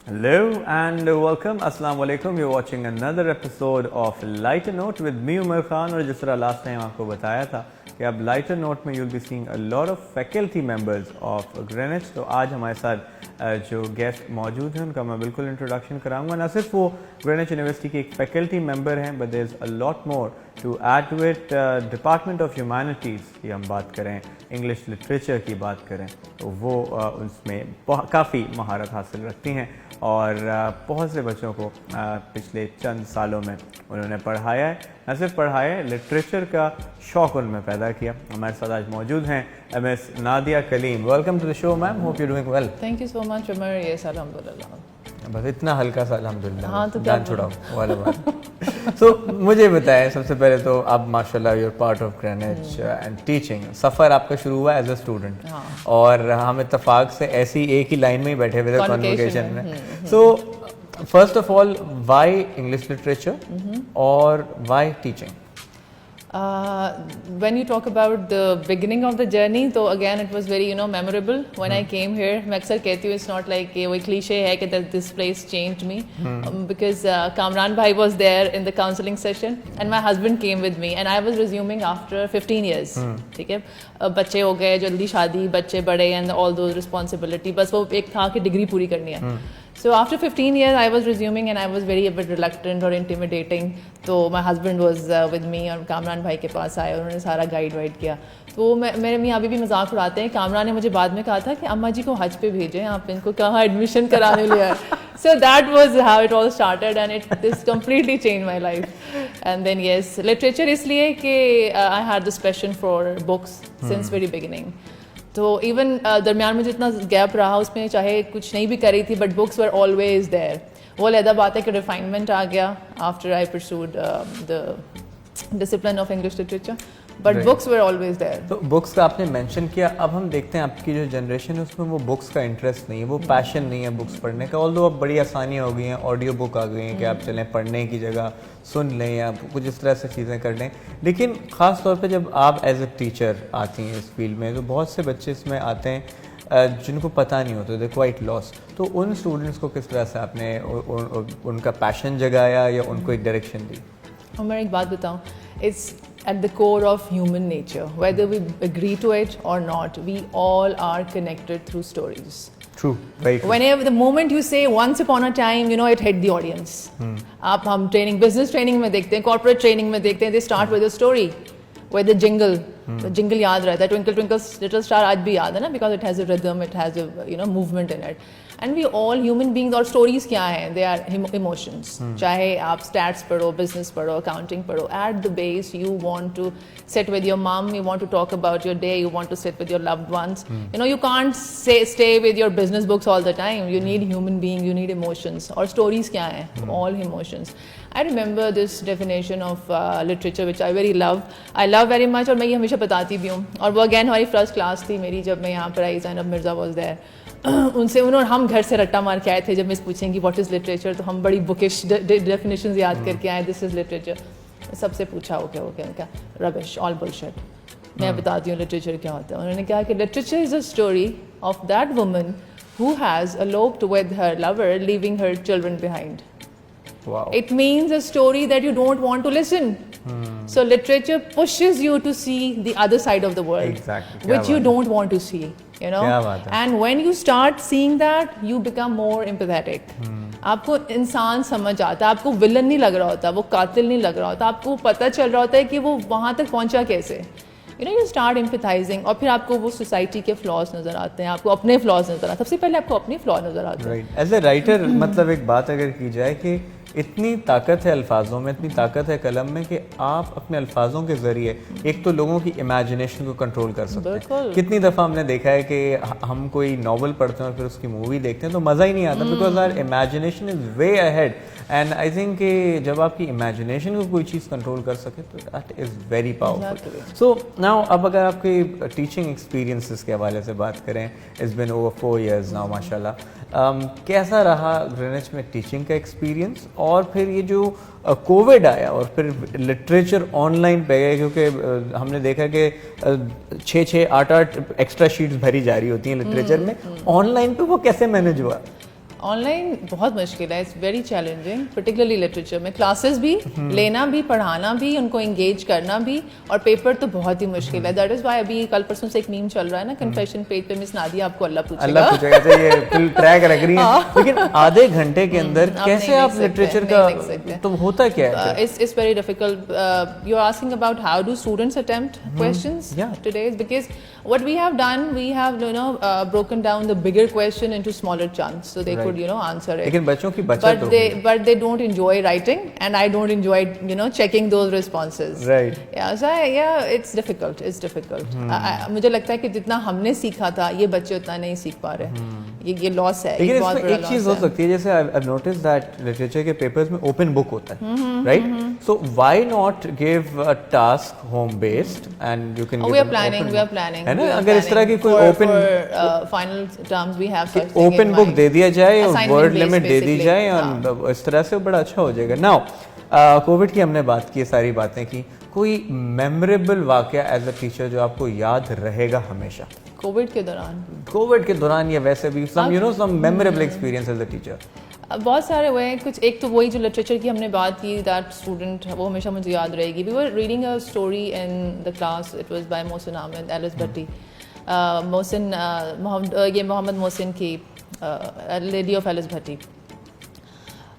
Hello and welcome. Assalamu alaikum. You're watching another episode of Lighter Note with me Umar Khan. और जिस तरह last time आपको बताया था कि अब Lighter Note में you'll be seeing a lot of faculty members of Greenwich. तो आज हमारे साथ जो गेस्ट मौजूद हैं उनका मैं बिल्कुल इंट्रोडक्शन कराऊंगा. ना सिर्फ वो ग्रेनिच यूनिवर्सिटी के एक फैकल्टी मेंबर हैं, but there is a lot more to add to it. Department of humanities की हम बात करें, इंग्लिश लिटरेचर की बात करें, तो वो उसमें काफ़ी महारत हासिल रखती हैं और बहुत से बच्चों को पिछले चंद सालों में उन्होंने पढ़ाया है. न सिर्फ पढ़ाया है, लिटरेचर का शौक़ उनमें पैदा किया. हमारे साथ आज मौजूद हैं MS Nadia Kaleem. Welcome to the show ma'am. Hope you doing well. Thank you so much Umar. Yes अल्हम्दुलिल्लाह. बस इतना हल्का सा अल्हम्दुलिल्लाह. हाँ तो क्या छुड़ाओ वाला बात. सो मुझे बताएं, सबसे पहले तो आप माशाल्लाह you are part of Greenwich and teaching. सफ़र आपका शुरू हुआ एज अ स्टूडेंट और हम इत्तेफाक से ऐसी एक ही लाइन में ही बैठे हुए थे कॉन्वोकेशन में. So first of all, why English literature और why teaching? When you talk about the beginning of the journey, so again it was very memorable when I came here. मैं अक्सर कहती हूँ it's not like वो cliche है कि this place changed me because Kamran bhai was there in the counseling session and my husband came with me and I was resuming after 15 years. ठीक है, बच्चे हो गए, जल्दी शादी, बच्चे बड़े and all those responsibility. बस वो एक था कि डिग्री पूरी करनी है. So after 15 years I was resuming and I was very a bit reluctant or intimidating. तो my husband was with me और कामरान भाई के पास आए और उन्होंने सारा गाइड वाइड किया. तो मेरे मियाँ अभी भी मजाक उड़ाते हैं. कामरान ने मुझे बाद में कहा था कि अम्मा जी को हज पे भेजें, आप इनको कहाँ एडमिशन कराने लिया. So that was how it all started and this completely changed my life. And then yes, literature इसलिए कि I had this passion for books since very beginning. तो इवन दरमियान में जितना गैप रहा उसमें चाहे कुछ नहीं भी करी थी but books were always there. वो अलहदा बात है कि रिफाइनमेंट आ गया after I pursued the discipline of English literature, but books were always there. तो बुक्स का आपने मेंशन किया. अब हम देखते हैं आपकी जो जनरेशन है उसमें वो बुक्स का इंटरेस्ट नहीं है, वो पैशन नहीं है बुक्स पढ़ने का. ऑल्दो अब बड़ी आसानियाँ हो गई हैं, ऑडियो बुक आ गई हैं कि आप चलें पढ़ने की जगह सुन लें या कुछ इस तरह से चीज़ें कर लें. लेकिन ख़ास तौर पे जब आप एज ए टीचर आती हैं इस फील्ड में, तो बहुत से बच्चे इसमें आते हैं जिनको पता नहीं होता, दे क्वाइट लॉस्ट. तो उन स्टूडेंट्स को किस तरह से आपने उनका पैशन जगाया या उनको एक डायरेक्शन दी? और मैं एक बात बताऊँ, it's at the core of human nature, whether we agree to it or not, we all are connected through stories. True, very true. Whenever the moment you say once upon a time, it hit the audience. आप हम training, business training में देखते हैं, corporate training में देखते हैं, they start with a story, with a jingle. तो jingle याद रहता है, ट्विंकल ट्विंकल लिटिल स्टार आज भी याद है ना, because it has a rhythm, it has a movement in it. And we all human beings. और स्टोरीज क्या हैं? They are emotions. चाहे आप स्टैट्स पढ़ो, बिजनेस पढ़ो, अकाउंटिंग पढ़ो, at the base you want to sit with your mom, you want to talk about your day, you want to sit with your loved ones. You can't stay with your business books all the time. You need human being, you need emotions. और stories क्या हैं? All emotions. I remember this definition of literature which I love very much और मैं ये हमेशा बताती भी हूँ. और वो अगेन हमारी फर्स्ट क्लास थी मेरी जब मैं यहाँ पर आई. Zainab Mirza was there. उन्होंने हम घर से रट्टा मार के आए थे. जब मिस पूछेंगी व्हाट इज़ लिटरेचर तो हम बड़ी बुकिश डेफिनेशंस याद करके आए. This is literature. सबसे पूछा हो क्या रबिश, ऑल बुलशिट. मैं बताती हूँ लिटरेचर क्या होता है. उन्होंने कहा कि literature is a story of that woman who has eloped with her lover, leaving her children behind. Wow. It means a story that you don't want to listen. So literature pushes you to see the other side of the world, exactly. which you don't want to see. And when you start seeing that, you become more empathetic. आपको इंसान समझ आता है, आपको villain नहीं लग रहा होता, वो कातिल नहीं लग रहा होता, आपको पता चल रहा होता है कि वो वहाँ तक पहुँचा कैसे. You start empathizing और फिर आपको वो सोसाइटी के फ्लॉज नज़र आते हैं, आपको अपने फ्लॉज नज़र आते हैं. सबसे पहले आपको अपने फ्लॉ नज़र आते हैं. एज ए राइटर मतलब एक बात अगर की जाए कि इतनी ताकत है अल्फाजों में, इतनी ताकत है कलम में कि आप अपने अल्फाजों के ज़रिए एक तो लोगों की इमेजिनेशन को कंट्रोल कर सकते हैं. कितनी दफ़ा हमने देखा है कि हम कोई नॉवल पढ़ते हैं और फिर उसकी मूवी देखते हैं तो मज़ा ही नहीं आता, because our imagination is way ahead. And I think कि जब आपकी इमेजिनेशन को कोई चीज़ कंट्रोल कर सके तो that is very powerful. So now अब अगर आपके टीचिंग एक्सपीरियंसेस के हवाले से बात करें, it's been over 4 years now माशाल्लाह, कैसा रहा ग्रेनिच में टीचिंग का एक्सपीरियंस? और फिर ये जो कोविड आया और फिर लिटरेचर ऑनलाइन पे गए, क्योंकि हमने देखा कि 6-8 एक्स्ट्रा शीट्स भरी जा रही होती हैं लिटरेचर में, ऑनलाइन पे वो कैसे मैनेज हुआ? ऑनलाइन बहुत मुश्किल है, it's very challenging, particularly literature में। क्लासेस भी लेना भी, पढ़ाना भी, उनको एंगेज करना भी, और पेपर तो बहुत ही मुश्किल है। दैट इज व्हाई अभी कल परसों से एक मीम चल रहा है ना, कन्फेशन पेज पे मिस नादिया आपको अल्लाह पूछेगा तो ये फुल ट्रैक रख रही है। लेकिन आधे घंटे के अंदर कैसे आप लिटरेचर का, तो होता क्या है? It's very difficult. You're asking about how do students attempt questions today? Because what we have done, we have broken down the bigger question into smaller chunks, so they could answer it. लेकिन बच्चों की बचत but they don't enjoy writing, and I don't enjoy checking those responses. Right. Yeah. So it's difficult. It's difficult. मुझे लगता है कि जितना हमने सीखा था, ये बच्चे उतना नहीं सीख पा रहे। ये लॉस है। लेकिन इसमें एक चीज हो सकती है, जैसे I've noticed that लिटरेचर के पेपर्स में ओपन बुक होता है, right? So why not give a task home based and you can we are planning है ना? अगर इस तरह की कोई open final terms we have such thing open in book mind. दे दिया जाए और Assignment वर्ड based लिमिट दे दी basically. जाए, और इस तरह से बड़ा अच्छा हो जाएगा। नाउ कोविड की हमने बात की, सारी बातें की, कोई मेमोरेबल वाकया एज अ टीचर जो आपको याद रहेगा हमेशा कोविड के दौरान या वैसे भी some memorable experience as a teacher? बहुत सारे हुए हैं। कुछ एक तो वही जो लिटरेचर की हमने बात की, दैट स्टूडेंट, वो हमेशा मुझे याद रहेगी। We were reading a story in the class, it was by Mohsin Ahmed, Alice Bhatti. Mohammad Mohsin की लेडी ऑफ एलिस भट्टी।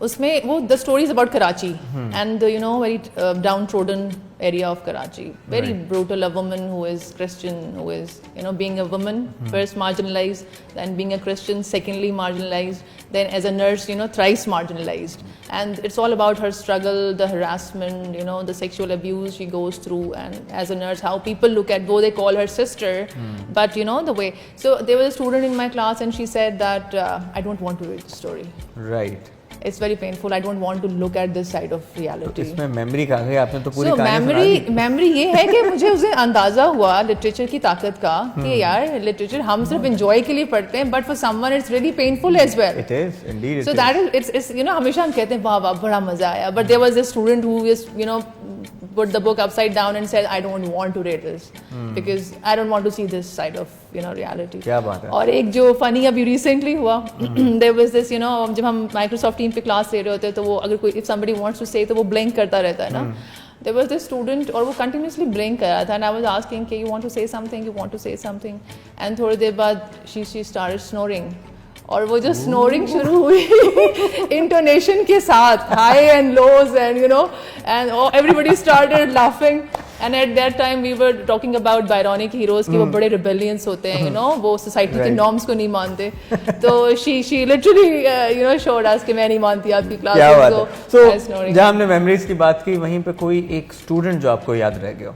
उसमें वो the story is about Karachi and very downtrodden area of Karachi, very brutal. A woman who is Christian, who is being a woman first marginalized, then being a Christian secondly marginalized, then as a nurse thrice marginalized, and it's all about her struggle, the harassment, the sexual abuse she goes through, and as a nurse how people look at, though they call her sister, but the way. So there was a student in my class and she said that I don't want to read the story. Right. It's very painful. I don't want to look at this side of reality. इसमें memory कहाँ गई? आपने तो पूरी कहानी सुना दी। Memory ये है कि मुझे उसे अंदाजा हुआ लिटरेचर की ताकत का कि यार लिटरेचर हम सिर्फ एंजॉय के लिए पढ़ते हैं, but for someone it's really painful as well. It is indeed. So that is it's हमेशा हम कहते हैं वाह वाह बड़ा मजा आया, but there was a student who is put the book upside down and said I don't want to read this because I don't want to see this side of reality. क्या बात है। और एक जो फनी अभी recently हुआ, there was this जब हम माइक्रोसॉफ्ट टीम पे क्लास ले रहे होते हैं तो वो अगर कोई if somebody wants to say तो वो ब्लैंक करता रहता है ना। There was this student और वो continuously blink कर रहा था, and I was asking कि you want to say something, and थोड़ी देर बाद she started snoring, और वो जो स्नोरिंग शुरू हुई इंटोनेशन के साथ, high and lows and and everybody started laughing, and at that time we were talking about Byronic heroes कि वो बड़े रिबेलियंस होते हैं, वो सोसाइटी के नॉर्म्स को नहीं मानते, तो शी लिटरली शोड अस कि मैं नहीं मानती आपकी क्लास। सो जहाँ हमने मेमोरीज की बात की, वहीं पे कोई एक स्टूडेंट जो आपको याद रह गया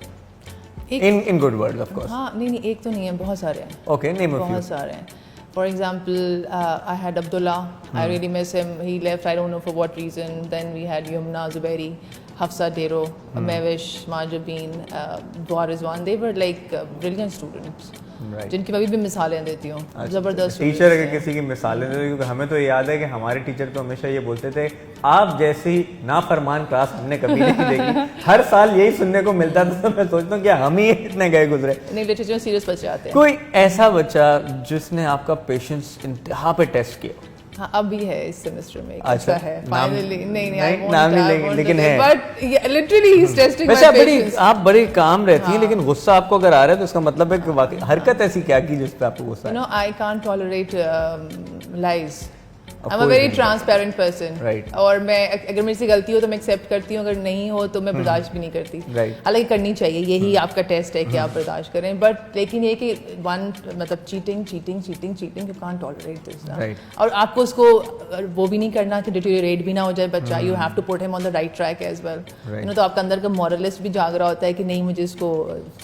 in good words of course? हाँ, नहीं एक तो नहीं है, बहुत सारे हैं। Okay, name a few. बहुत सारे हैं। For example, I had Abdullah. I really miss him. He left. I don't know for what reason. Then we had Yumna Zubairi, Hafsa Dero, Mevish, Majabeen, Dua Rizwan. They were like brilliant students. जिनकी मैं भी मिसालें देती हूँ। जबरदस्त teacher अगर किसी की मिसालें देते, क्योंकि हमें तो याद है कि हमारे टीचर तो हमेशा ये बोलते थे आप जैसी नाफरमान क्लास हमने कभी नहीं देखी। हर साल यही सुनने को मिलता था, तो मैं सोचता हूँ कि हम ही इतने गए गुजरे। नहीं, लिटरेचर सीरियस बच्चे आते हैं। कोई ऐसा बच्चा जिसने आपका पेशेंस इंतहा पे टेस्ट किया? हाँ, अभी है इस सेमेस्टर में। अच्छा है फाइनली। नहीं नाम नहीं लेंगे, लेकिन है, but literally he is testing my patience. आप बड़ी काम रहती हैं, लेकिन गुस्सा आपको अगर आ रहा है तो इसका मतलब है कि वाकई हरकत ऐसी क्या की जिस पे आपको गुस्सा है? I can't tolerate lies. I am a very transparent person, और मैं अगर मेरे से गलती हो तो मैं एक्सेप्ट करती हूँ, अगर नहीं हो तो मैं बर्दाश्त भी नहीं करती। हालांकि करनी चाहिए, यही आपका टेस्ट है कि आप बर्दाश्त करें, बट लेकिन ये कि मतलब cheating you can't tolerate this. और आपको उसको वो भी नहीं करना कि डिटेरियोरेट भी ना हो जाए बच्चा। You have to put him on the right track as well. तो आपका अंदर का मॉरलिस्ट भी जाग रहा होता है कि नहीं, मुझे इसको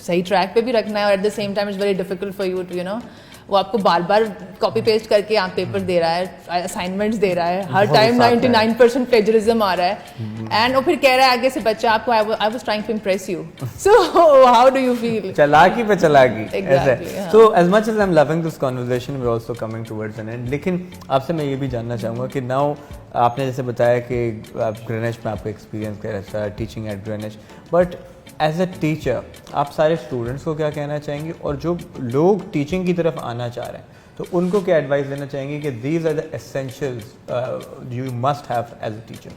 सही ट्रैक पे भी रखना है, और at the same time it's very difficult for you to वो आपको बार बार कॉपी पेस्ट करके आप पेपर दे रहा है, असाइनमेंट्स दे रहा है, हर टाइम 99% प्लेजरिज्म आ रहा है, एंड वो फिर कह रहा है आगे से बच्चा आपको I was trying to impress you, so how do you feel? चालाकी पे चालाकी। Exactly, so as much as I am loving this conversation, we are also coming towards an end, लेकिन आपसे मैं ये भी जानना चाहूँगा कि नाउ आपने जैसे बताया कि आप ग्रेनिश में आपका एक्सपीरियंस कैसा है teaching at Greenwich, but as a teacher आप सारे स्टूडेंट्स को क्या कहना चाहेंगे, और जो लोग टीचिंग की तरफ आना चाह रहे हैं तो उनको क्या एडवाइस देना चाहेंगे कि these are the essentials you must have as a teacher?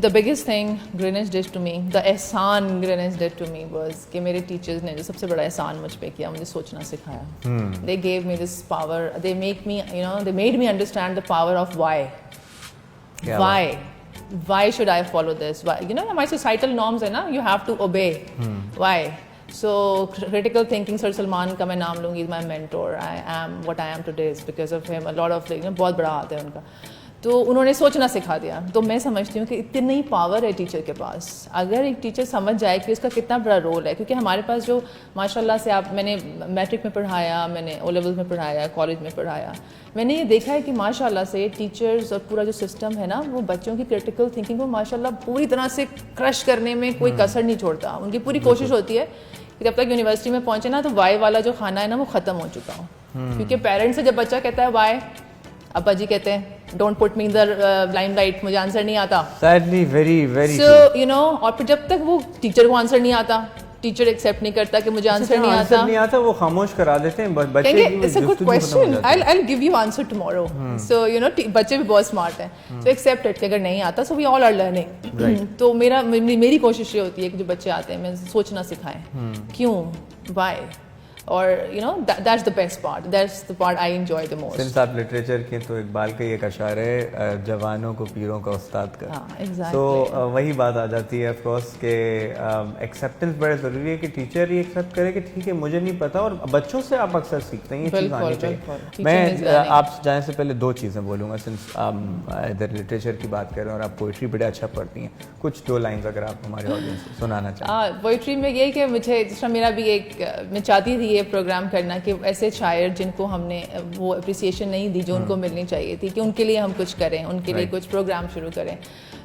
The biggest thing Greenwich did to me, the एहसान Greenwich did to me was कि मेरे teachers ने जो सबसे बड़ा एहसान मुझ पे किया, मुझे सोचना सिखाया. They gave me this power. They make me, they made me understand the power of why. Why? Why should I follow this? Why? My societal norms है ना, you have to obey. Why? So critical thinking, Sir Salman का मैं नाम लूँगी, my mentor. I am what I am today is because of him. A lot of बहुत बड़ा हाथ है उनका. तो उन्होंने सोचना सिखा दिया. तो मैं समझती हूँ कि इतनी पावर है टीचर के पास. अगर एक टीचर समझ जाए कि उसका कितना बड़ा रोल है, क्योंकि हमारे पास जो माशाल्लाह से मैंने मैट्रिक में पढ़ाया, मैंने ओ लेवल में पढ़ाया, कॉलेज में पढ़ाया, मैंने ये देखा है कि माशाल्लाह से टीचर्स और पूरा जो सिस्टम है ना, वो बच्चों की क्रिटिकल थिंकिंग को माशाल्लाह पूरी तरह से क्रश करने में कोई कसर नहीं छोड़ता. उनकी पूरी कोशिश होती है कि जब तक यूनिवर्सिटी में पहुँचे ना, तो वाई वाला जो खाना है ना, वो ख़त्म हो चुका हो. क्योंकि पेरेंट्स से जब बच्चा कहता है वाई, अब्बा जी कहते हैं don't put me in the limelight, मुझे आंसर नहीं आता. Sadly, very very so और फिर जब तक वो टीचर को आंसर नहीं आता, टीचर एक्सेप्ट नहीं करता कि मुझे आंसर नहीं आता, वो खामोश करा देते हैं बच्चे. It's a good question, I'll give you answer tomorrow. So बच्चे भी बहुत स्मार्ट हैं, so accept it कि अगर नहीं आता, so we all are learning. तो मेरी कोशिश ये होती है कि जो बच्चे आते हैं, मैं सोचना सिखाएं, क्यों, why. और that's the best part. That's the part I enjoy the most. Since आप लिटरेचर के, तो इकबाल का ये अशार है, जवानों को पीरों का उस्ताद कर. exactly. तो वही बात आ जाती है ऑफ कोर्स के एक्सेप्टेंस बड़ा ज़रूरी है कि टीचर ही एक्सेप्ट करे कि ठीक है मुझे नहीं पता. और बच्चों से आप अक्सर सीखते हैं, ये चीज़ आनी चाहिए. मैं आप जाने से पहले दो चीज़ें बोलूँगा. सिंस इधर लिटरेचर की बात कर रहे हैं और आप पोइट्री बड़ा अच्छा पढ़ती हैं, कुछ दो लाइन्स अगर आप हमारे ऑडियंस को सुनाना चाहें. पोइट्री में ये कि मुझे, जिस तरह मेरा भी मैं चाहती थी ये प्रोग्राम करना कि ऐसे शायर जिनको हमने वो अप्रिसिएशन नहीं दी जो उनको मिलनी चाहिए थी, कि उनके लिए हम कुछ करें, उनके लिए कुछ प्रोग्राम शुरू करें.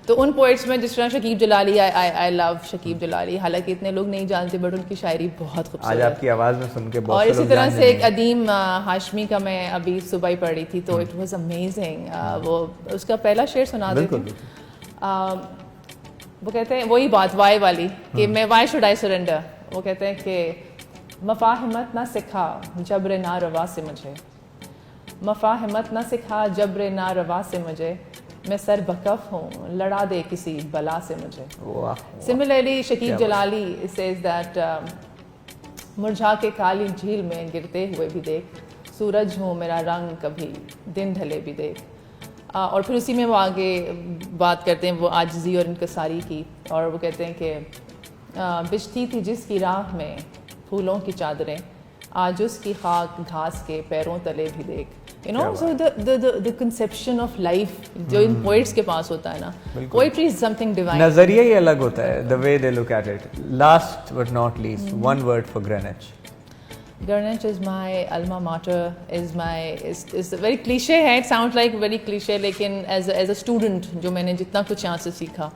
तो उन पोइट्स में जिस तरह शकीब जलाली, आई लव शकीब जलाली, हालांकि इतने लोग नहीं जानते, बट उनकी शायरी बहुत खूबसूरत. आज आपकी आवाज़ में सुन के बहुत. और इसी तरह से एक अदीम हाशमी का मैं अभी सुबह ही पढ़ी थी, तो इट वाज अमेजिंग. वो उसका पहला शेर सुना देती हूँ. वो कहते हैं वही बात वाई वाली कि मैं वाई शुड आई सरेंडर. वो कहते हैं कि मफाहिमत ना सिखा जब्र ना रवा से मुझे, मफाहिमत ना सिखा जब्र ना रवा से मुझे, मैं सर बकफ हूँ लड़ा दे किसी बला से मुझे. Similarly Shakib Jalali says that मुरझा के काली झील में गिरते हुए भी देख, सूरज हूँ मेरा रंग कभी दिन ढले भी देख. और फिर उसी में वो आगे बात करते हैं वो आजिज़ी और इनकसारी की, और वो कहते हैं कि बिछती थी जिसकी राह में फूलों की चादरें, आज उसकी खाक घास के पैरों तले भी देख. so the conception of life जो इन poets के पास होता है ना, poetry is something divine. नजरिया ही अलग होता है, the way they look at it. Last but not least, one word for Greenwich. Greenwich is my alma mater, is very cliche है, it sounds like very cliche, लेकिन as a student जो मैंने जितना कुछ यहाँ से सीखा,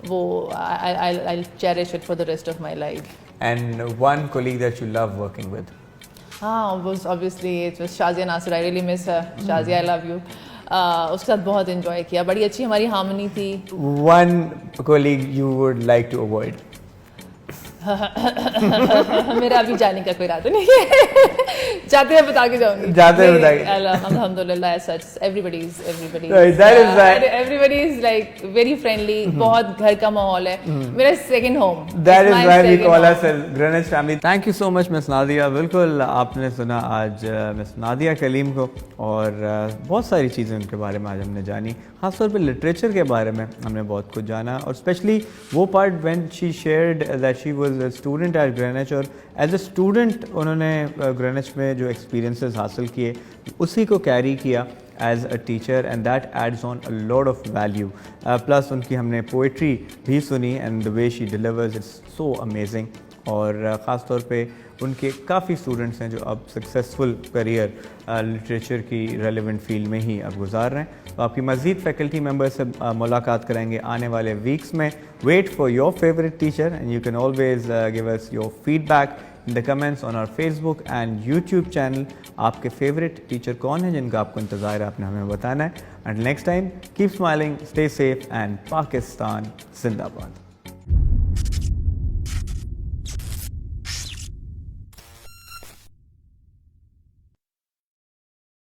वो I'll cherish it for the rest of my life. And one colleague that you love working with? Obviously it was Shazia Nasir. I really miss her. Shazia, I love you. उसके साथ बहुत enjoy किया, बड़ी अच्छी हमारी harmony थी. One colleague you would like to avoid? मेरा अभी जाने का कोई इरादा नहीं है. जाते हैं बता के जाऊंगी. जाते हैं बताइए. अल्हम्दुलिल्लाह as such everybody is like very friendly. बहुत घर का माहौल है. मेरा second home. That is why we call ourselves Greenwich family. Thank you so much Miss Nadia. बिल्कुल आपने सुना आज Miss Nadia Kaleem को, और बहुत सारी चीज़ें उनके बारे में आज हमने जानी. खासतौर पे लिटरेचर के बारे में हमने बहुत कुछ जाना, और स्पेशली वो part when she shared that she was a student at Greenwich, और एज ए स्टूडेंट उन्होंने ग्रेनिच में जो एक्सपीरियंसेस हासिल किए उसी को कैरी किया as a teacher, and that adds on a lot of value. Plus उनकी हमने पोइट्री भी सुनी, and the way she delivers it's so amazing. और ख़ास तौर पे उनके काफ़ी स्टूडेंट्स हैं जो अब सक्सेसफुल करियर लिटरेचर की रेलेवेंट फील्ड में ही अब गुजार रहे हैं. तो आपकी मज़ीद फैकल्टी मेम्बर से मुलाकात करेंगे आने वाले वीक्स में. Wait for your favourite teacher, and you can always give us your feedback in the comments on our Facebook and YouTube channel. आपके फेवरेट टीचर कौन है जिनका आपको इंतज़ार है, आपने हमें बताना है. And next time keep smiling, stay safe, and Pakistan जिंदाबाद.